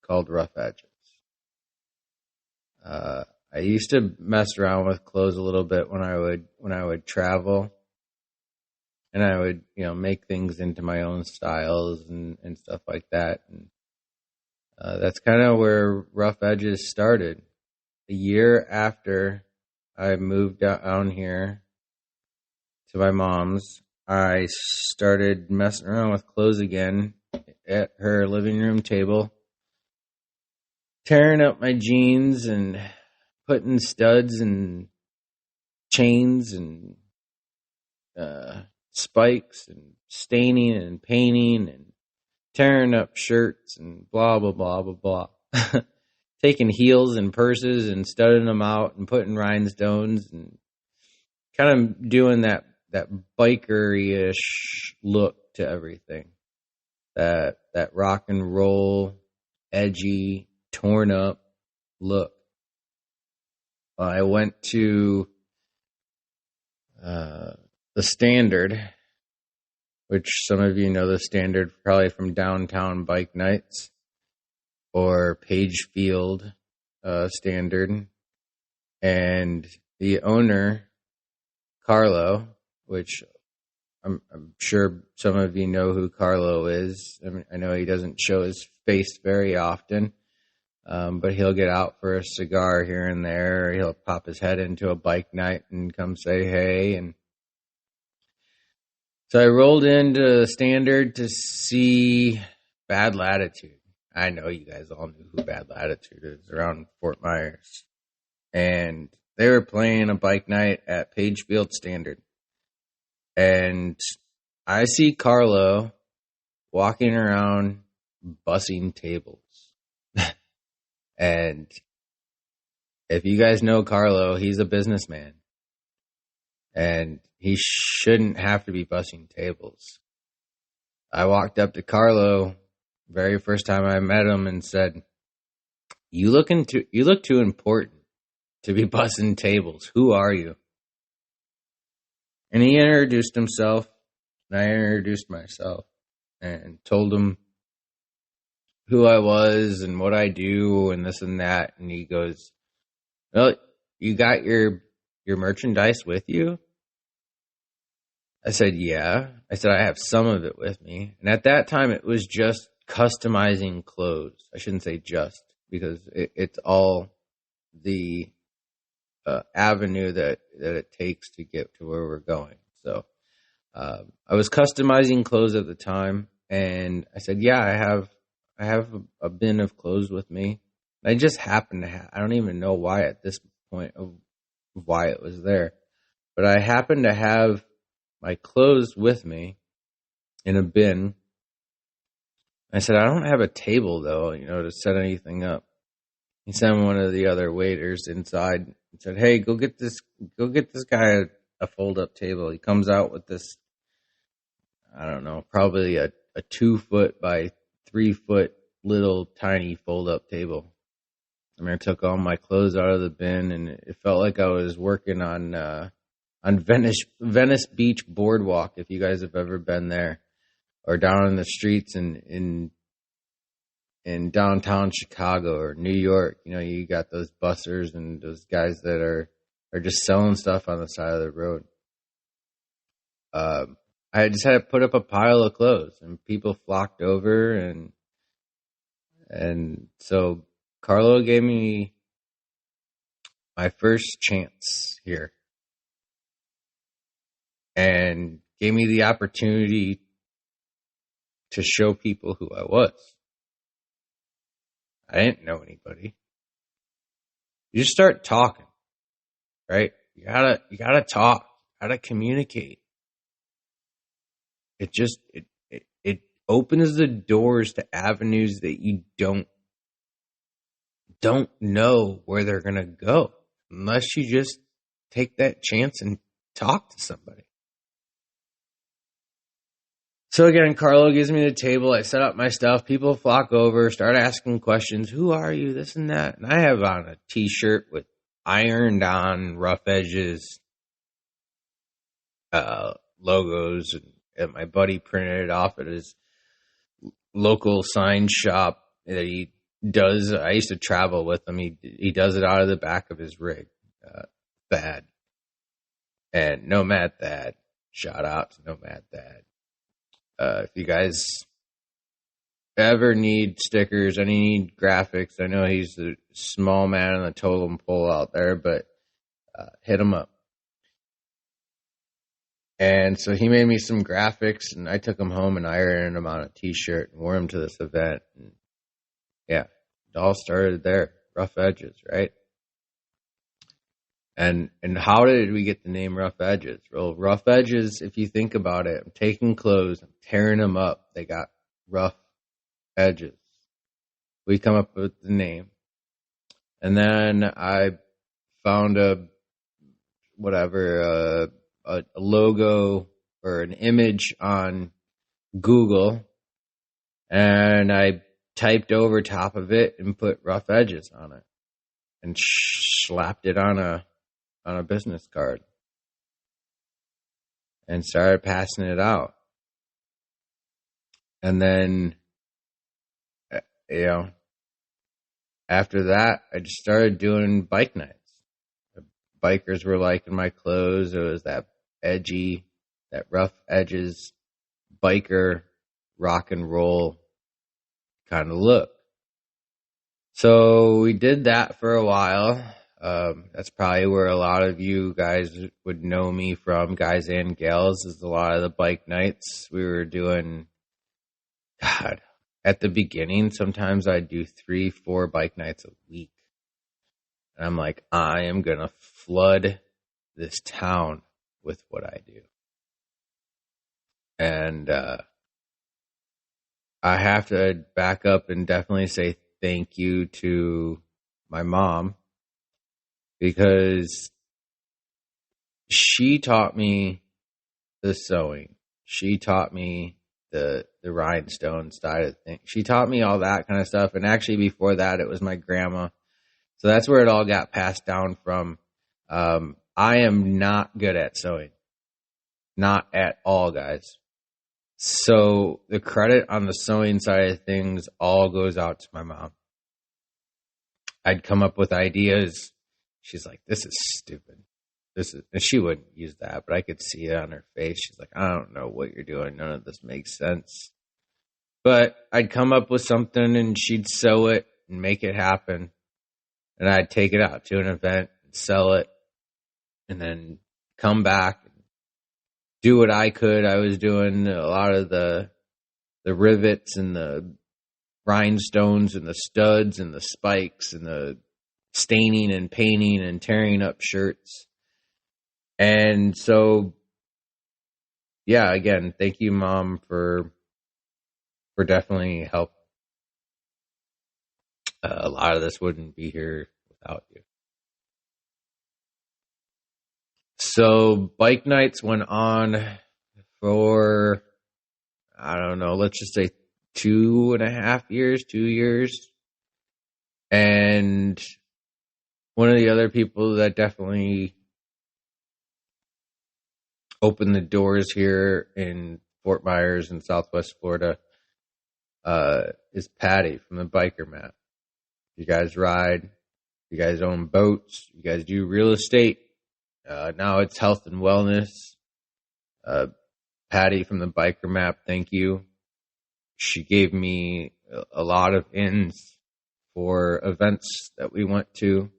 called Rough Edges. I used to mess around with clothes a little bit when I would travel, and I would, make things into my own styles and stuff like that. And that's kind of where Rough Edges started. A year after I moved down here to my mom's, I started messing around with clothes again at her living room table, tearing up my jeans and putting studs and chains and spikes and staining and painting and tearing up shirts and blah, blah, blah, blah, blah. Taking heels and purses and studding them out and putting rhinestones and kind of doing that biker-ish look to everything. That rock and roll, edgy, torn up look. I went to the Standard, which some of you know the Standard probably from downtown bike nights, or Pagefield Standard. And the owner, Carlo, which I'm sure some of you know who Carlo is. I mean, I know he doesn't show his face very often, but he'll get out for a cigar here and there. Or he'll pop his head into a bike night and come say hey. And so I rolled into the Standard to see Bad Latitude. I know you guys all knew who Bad Latitude is, around Fort Myers. And they were playing a bike night at Pagefield Standard. And I see Carlo walking around bussing tables. And if you guys know Carlo, he's a businessman. And he shouldn't have to be bussing tables. I walked up to Carlo very first time I met him and said, you look too important to be bussing tables. Who are you? And he introduced himself, and I introduced myself and told him who I was and what I do and this and that. And he goes, well, you got your merchandise with you? I said, yeah. I said, I have some of it with me. And at that time, it was just customizing clothes. I shouldn't say just, because it's all the avenue that it takes to get to where we're going. So I was customizing clothes at the time, and I said, yeah, I have a bin of clothes with me. And I just happened to have, I don't even know why at this point of why it was there, but I happened to have my clothes with me in a bin. I said, I don't have a table though, to set anything up. He sent one of the other waiters inside and said, hey, go get this guy a fold-up table. He comes out with this, I don't know, probably a 2-foot by 3-foot little tiny fold-up table. I mean, I took all my clothes out of the bin, and it felt like I was working on Venice Beach Boardwalk, if you guys have ever been there, or down in the streets in downtown Chicago or New York. You got those bussers and those guys that are just selling stuff on the side of the road. I just had to put up a pile of clothes, and people flocked over, and so Carlo gave me my first chance here and gave me the opportunity to show people who I was. I didn't know anybody. You just start talking, right? You gotta talk, gotta communicate. It opens the doors to avenues that you don't know where they're gonna go unless you just take that chance and talk to somebody. So again, Carlo gives me the table. I set up my stuff. People flock over, start asking questions. Who are you? This and that. And I have on a t-shirt with ironed on rough edges logos, and my buddy printed it off at his local sign shop that he does. I used to travel with him. He does it out of the back of his rig. Thad. And Nomad Thad. Shout out to Nomad Thad. If you guys ever need stickers, any need graphics, I know he's the small man on the totem pole out there, but hit him up. And so he made me some graphics, and I took them home and ironed them on a t-shirt and wore them to this event. And yeah, it all started there. Rough Edges, right? And how did we get the name Rough Edges? Well, Rough Edges, if you think about it, I'm taking clothes, I'm tearing them up. They got rough edges. We come up with the name. And then I found a logo or an image on Google, and I typed over top of it and put Rough Edges on it and slapped it on a business card and started passing it out. And then, after that, I just started doing bike nights. The bikers were liking my clothes. It was that edgy, that Rough Edges, biker, rock and roll kind of look. So we did that for a while. That's probably where a lot of you guys would know me from, guys and gals, is a lot of the bike nights we were doing. God, at the beginning, sometimes I'd do 3-4 bike nights a week. And I'm like, I am going to flood this town with what I do. And I have to back up and definitely say thank you to my mom, because she taught me the sewing. She taught me the rhinestone side of things. She taught me all that kind of stuff. And actually before that, it was my grandma. So that's where it all got passed down from. I am not good at sewing. Not at all, guys. So the credit on the sewing side of things all goes out to my mom. I'd come up with ideas. She's like, this is stupid. And she wouldn't use that, but I could see it on her face. She's like, I don't know what you're doing. None of this makes sense. But I'd come up with something and she'd sew it and make it happen. And I'd take it out to an event and sell it and then come back and do what I could. I was doing a lot of the rivets and the rhinestones and the studs and the spikes and the staining and painting and tearing up shirts. And so, yeah, again, thank you, Mom, for definitely help. A lot of this wouldn't be here without you. So bike nights went on for, I don't know, let's just say 2.5 years, 2 years. And one of the other people that definitely opened the doors here in Fort Myers in Southwest Florida is Patty from the Biker Map. You guys ride, you guys own boats, you guys do real estate. Now it's health and wellness. Patty from the Biker Map, thank you. She gave me a lot of ins for events that we went to.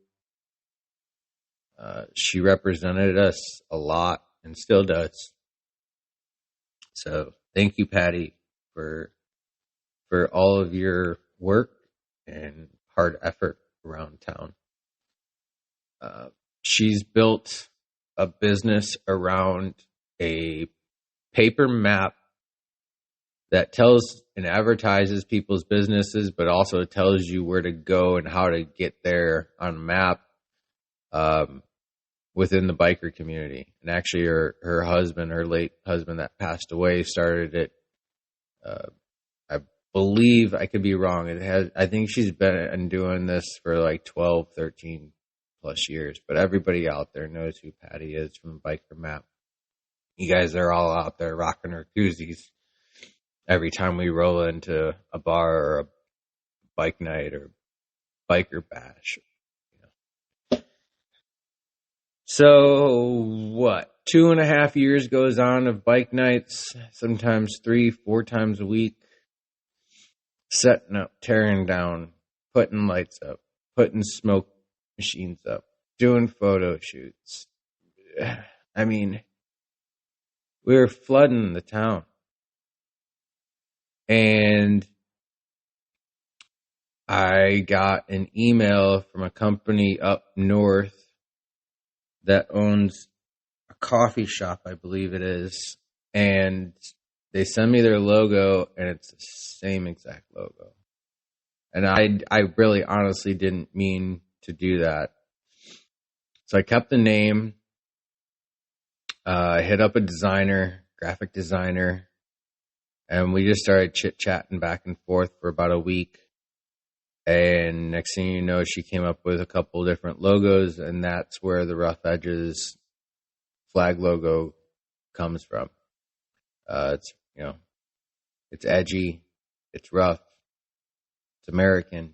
She represented us a lot and still does. So thank you, Patty, for all of your work and hard effort around town. She's built a business around a paper map that tells and advertises people's businesses, but also tells you where to go and how to get there on a map within the biker community. And actually her husband, her late husband that passed away, started it. I believe, I could be wrong. I think she's been doing this for like 12, 13 plus years, but everybody out there knows who Patty is from the Biker Map. You guys are all out there rocking her koozies every time we roll into a bar or a bike night or biker bash. So what? 2.5 years goes on of bike nights, sometimes 3-4 times a week, setting up, tearing down, putting lights up, putting smoke machines up, doing photo shoots. I mean, we were flooding the town. And I got an email from a company up north that owns a coffee shop, I believe it is. And they send me their logo, and it's the same exact logo. And I really honestly didn't mean to do that. So I kept the name. I hit up a graphic designer, and we just started chit-chatting back and forth for about a week. And next thing you know, she came up with a couple different logos, and that's where the Rough Edges flag logo comes from. It's edgy, it's rough, it's American,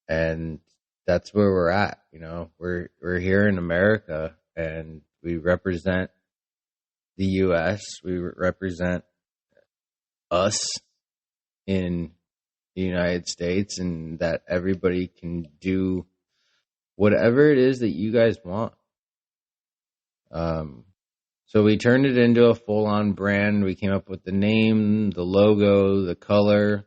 and that's where we're at. We're here in America, and we represent the U.S. We represent us in the United States, and that everybody can do whatever it is that you guys want. So we turned it into a full-on brand. We came up with the name, the logo, the color,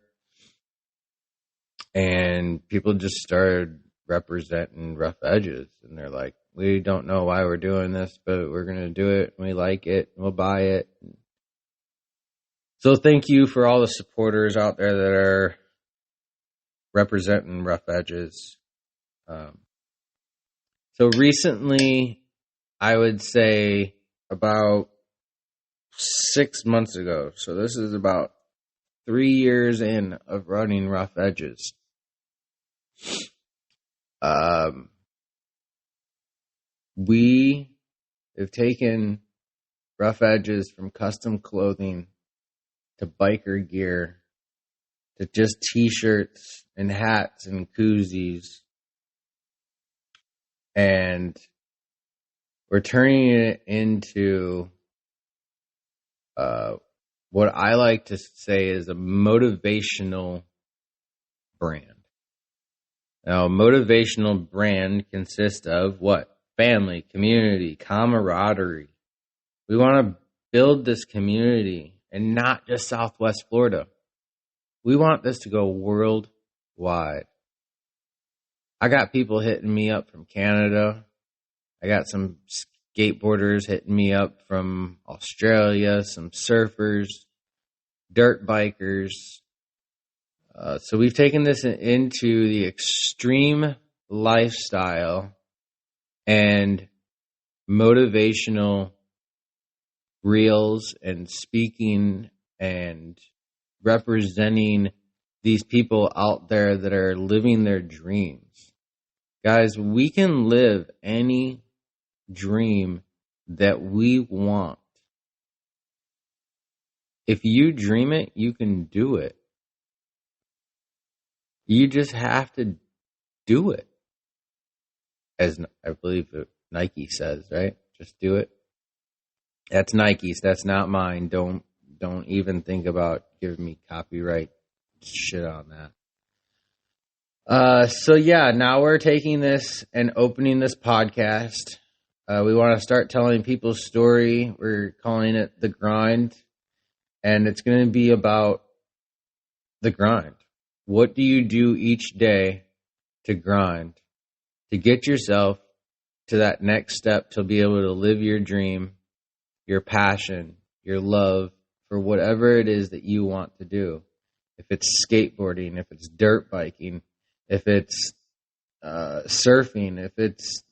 and people just started representing Rough Edges. And they're like, we don't know why we're doing this, but we're going to do it, and we like it, and we'll buy it. So thank you for all the supporters out there that are representing Rough Edges. So recently, I would say about 6 months ago, so this is about 3 years in of running Rough Edges. We have taken Rough Edges from custom clothing to biker gear to just t-shirts and hats and koozies. And we're turning it into what I like to say is a motivational brand. Now, a motivational brand consists of what? Family, community, camaraderie. We want to build this community, and not just Southwest Florida. We want this to go worldwide. I got people hitting me up from Canada. I got some skateboarders hitting me up from Australia, some surfers, dirt bikers. So we've taken this into the extreme lifestyle and motivational reels and speaking and representing these people out there that are living their dreams. Guys, we can live any dream that we want. If you dream it, you can do it. You just have to do it. As I believe Nike says, right? Just do it. That's Nike's. That's not mine. Don't even think about giving me copyright shit on Now we're taking this and opening this podcast. We want to start telling people's story. We're calling it The Grind, and it's going to be about the grind. What do you do each day to grind, to get yourself to that next step to be able to live your dream, your passion, your love for whatever it is that you want to do? If it's skateboarding, if it's dirt biking, if it's surfing, if it's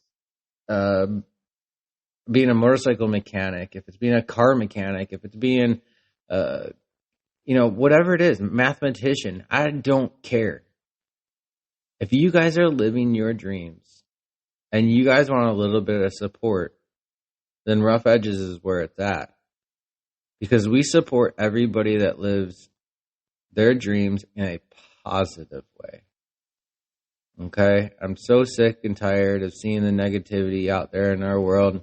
being a motorcycle mechanic, if it's being a car mechanic, if it's being, whatever it is, mathematician, I don't care. If you guys are living your dreams and you guys want a little bit of support, then Rough Edges is where it's at. Because we support everybody that lives their dreams in a positive way. Okay? I'm so sick and tired of seeing the negativity out there in our world.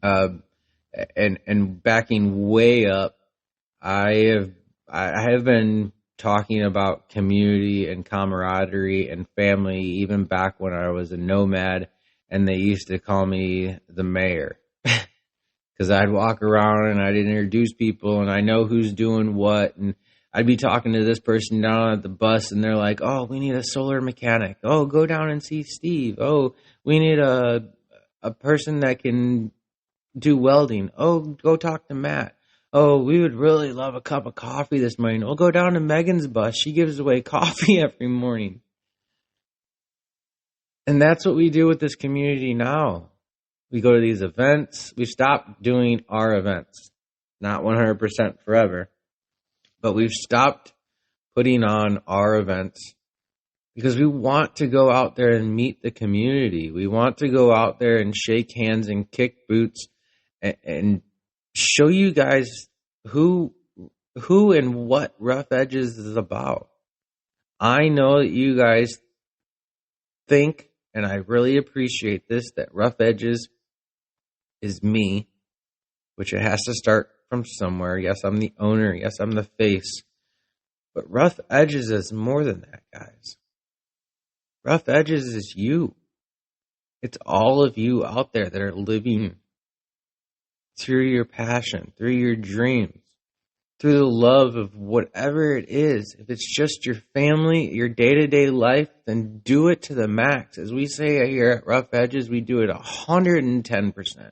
And backing way up, I have been talking about community and camaraderie and family even back when I was a nomad and they used to call me the mayor. Because I'd walk around and I'd introduce people and I know who's doing what, and I'd be talking to this person down at the bus and they're like, oh, we need a solar mechanic. Oh, go down and see Steve. Oh, we need a person that can do welding. Oh, go talk to Matt. Oh, we would really love a cup of coffee this morning. We'll go down to Megan's bus. She gives away coffee every morning. And that's what we do with this community now. We go to these events. We've stopped doing our events. Not 100% forever. But we've stopped putting on our events because we want to go out there and meet the community. We want to go out there and shake hands and kick boots and show you guys who and what Rough Edges is about. I know that you guys think, and I really appreciate this, that Rough Edges is me, which it has to start from somewhere. Yes, I'm the owner. Yes, I'm the face. But Rough Edges is more than that, guys. Rough Edges is you. It's all of you out there that are living through your passion, through your dreams, through the love of whatever it is. If it's just your family, your day-to-day life, then do it to the max. As we say here at Rough Edges, we do it 110%.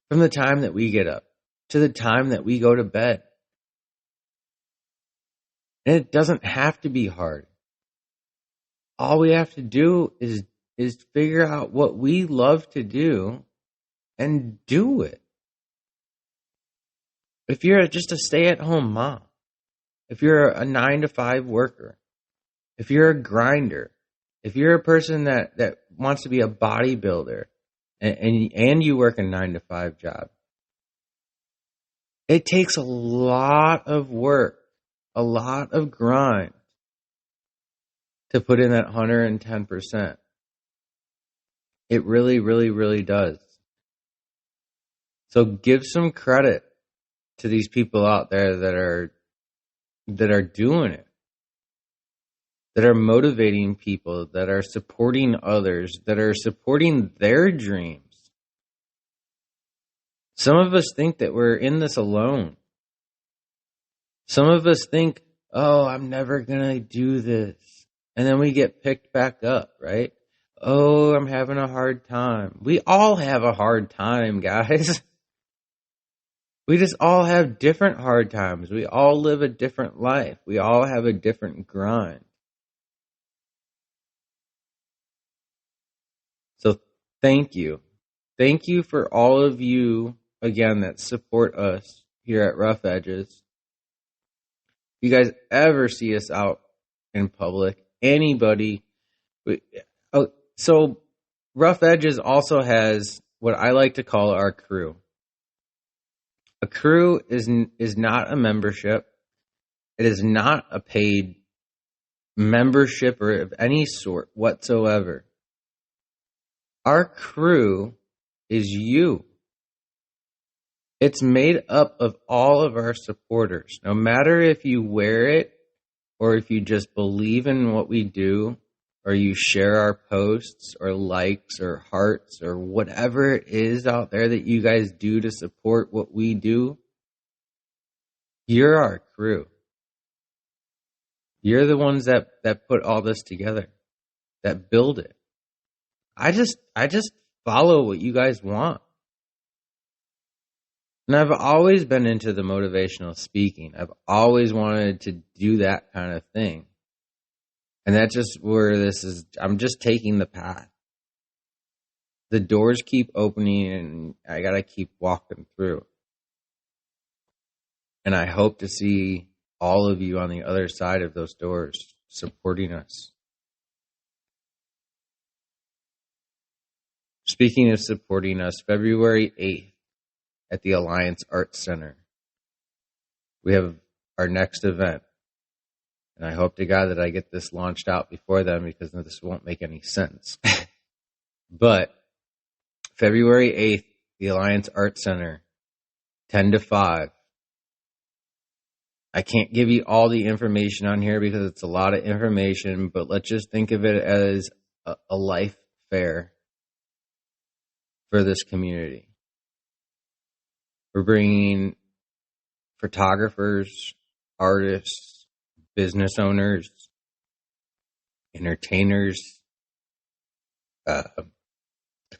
From the time that we get up to the time that we go to bed. And it doesn't have to be hard. All we have to do is figure out what we love to do and do it. If you're just a stay-at-home mom, if you're a 9-to-5 worker, if you're a grinder, if you're a person that wants to be a bodybuilder and you work a 9-to-5 job, it takes a lot of work, a lot of grind to put in that 110%. It really, really, really does. So give some credit to these people out there that are doing it, that are motivating people, that are supporting others, that are supporting their dreams. Some of us think that we're in this alone. Some of us think, oh, I'm never going to do this. And then we get picked back up, right? Oh, I'm having a hard time. We all have a hard time, guys. We just all have different hard times. We all live a different life. We all have a different grind. So thank you. Thank you for all of you, again, that support us here at Rough Edges. If you guys ever see us out in public, anybody. So Rough Edges also has what I like to call our crew. A crew is not a membership. It is not a paid membership or of any sort whatsoever. Our crew is you. It's made up of all of our supporters. No matter if you wear it or if you just believe in what we do, or you share our posts or likes or hearts or whatever it is out there that you guys do to support what we do, you're our crew. You're the ones that put all this together, that build it. I just follow what you guys want. And I've always been into the motivational speaking. I've always wanted to do that kind of thing. And that's just where this is. I'm just taking the path. The doors keep opening and I got to keep walking through. And I hope to see all of you on the other side of those doors supporting us. Speaking of supporting us, February 8th at the Alliance Arts Center, we have our next event. And I hope to God that I get this launched out before then, because this won't make any sense. But February 8th, the Alliance Arts Center, 10 to 5. I can't give you all the information on here because it's a lot of information, but let's just think of it as a life fair for this community. We're bringing photographers, artists, business owners, entertainers, the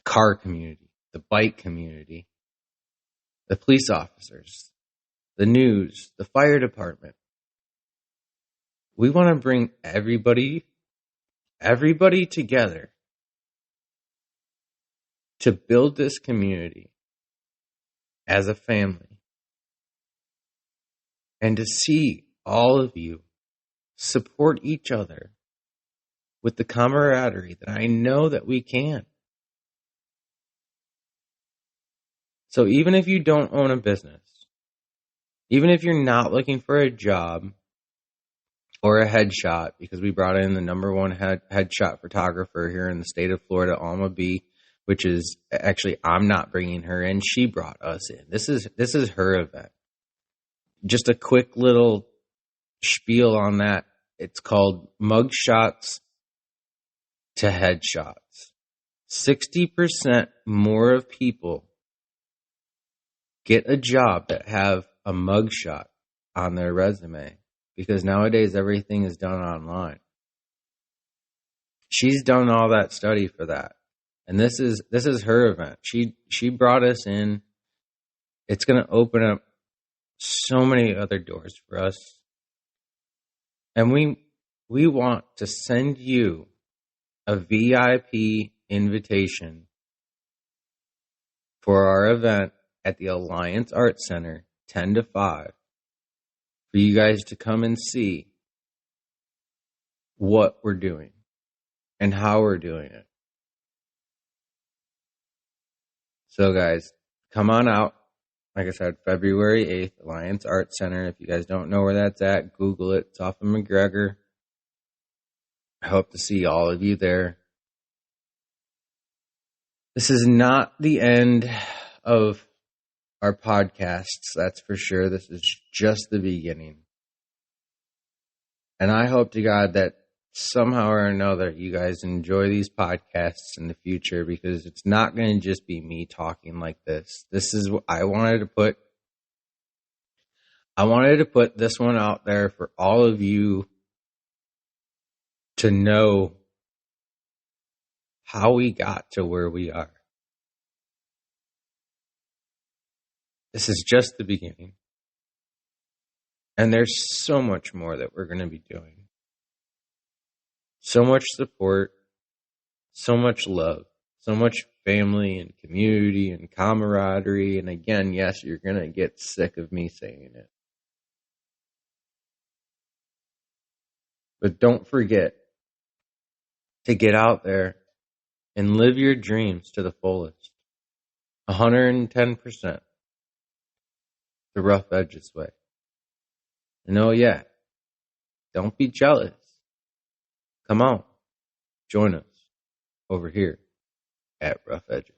car community, the bike community, the police officers, the news, the fire department. We want to bring everybody together to build this community as a family, and to see all of you support each other with the camaraderie that I know that we can. So even if you don't own a business, even if you're not looking for a job or a headshot, because we brought in the number one headshot photographer here in the state of Florida, Alma B, which is actually, I'm not bringing her in. She brought us in. This is her event. Just a quick little spiel on that. It's called Mugshots to Headshots. 60% more of people get a job that have a mugshot on their resume, because nowadays everything is done online. She's done all that study for that. And this is her event. She brought us in. It's going to open up so many other doors for us. And we want to send you a VIP invitation for our event at the Alliance Arts Center, 10 to 5, for you guys to come and see what we're doing and how we're doing it. So guys, come on out. Like I said, February 8th, Alliance Arts Center. If you guys don't know where that's at, Google it. It's off of McGregor. I hope to see all of you there. This is not the end of our podcasts, that's for sure. This is just the beginning. And I hope to God that somehow or another you guys enjoy these podcasts in the future, because it's not going to just be me talking like this. This is what I wanted to put this one out there for all of you to know how we got to where we are. This is just the beginning. And there's so much more that we're going to be doing. So much support, so much love, so much family and community and camaraderie. And again, yes, you're going to get sick of me saying it. But don't forget to get out there and live your dreams to the fullest. 110%. The Rough Edges way. And oh yeah, don't be jealous. Come on, join us over here at Rough Edges.